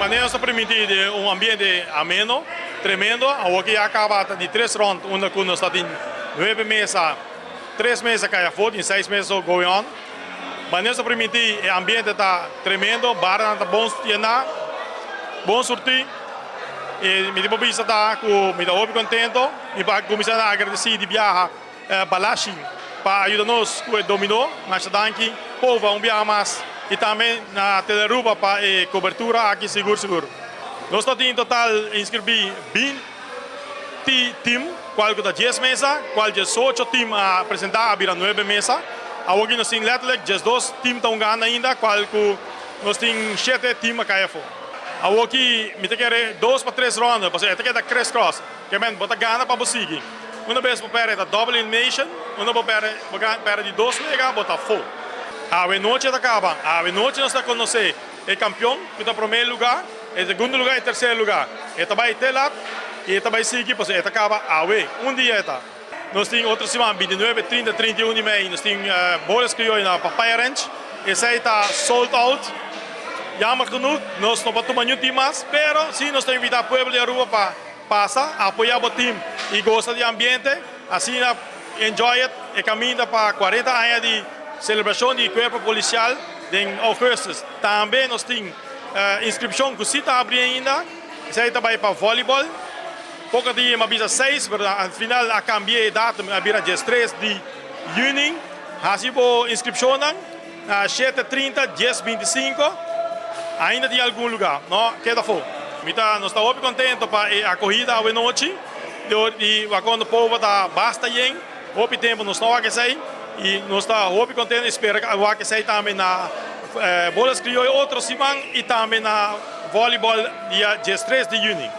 maneira está permitido ambiente ameno, tremendo. Aqui acaba de 3 rounds, onde nós está em 9 meses, 3 meses cai a foto, em 6 meses going on. Maneira está permitido, o ambiente está tremendo, barra está bom llenar, bom sortir. E me devo bisa tá com me dá contento e para começar a agradecer de viajar Balashi para ajudar-nos com o Domino, mas danke povo viajar mais e também na Aruba para cobertura aqui seguro. Nós estamos em total inscrever 20 times, qual que está 10 meses, qual 18 times a apresentar a virar 9 meses. Aqui nós temos letterlijk 2 times estão ganhando ainda, qual que nós temos 7 times a cair fora. Aqui, me tem que 2 para 3 rondas, porque eu tenho que crisscross, que é botar gana para você. Uma vez para a double elimination, uma para de 2 ligas, botar full. A noite acaba, a noite nós estamos conhecendo o campeão, que está em primeiro lugar, o segundo lugar e terceiro lugar. Ele vai ter lá, e ele vai seguir, porque ele acaba dia está. Nós temos outra semana, 29, 30, 31 de maio, nós temos bolas crioulas na Papaya Ranch, esse aí está sold out. Jammer genoeg, nós não podemos nenhum time mais, mas sim, nós temos que invitar o povo de Aruba para passar, apoiar o time e gostar do ambiente, assim, enjoy it, e caminha para 40 anos de celebração de Cuerpo Policial em agosto. Também nós temos inscrição que se está abrindo ainda, isso aí também para voleibol, pouco dia, mas 6, mas no final, a cambiar a data, a dia 3 de junho, assim, a inscrição, 7h30, 10h25, ainda tem algum lugar, não? Queda fora. Nós estamos muito contentes para a corrida à noite. E quando o povo está basta bem, muito tempo nós estamos aqui e nós estamos muito contentes. Espero que aqui também na bolas crioulas, outro siman e também na voleibol dia 3 de junho.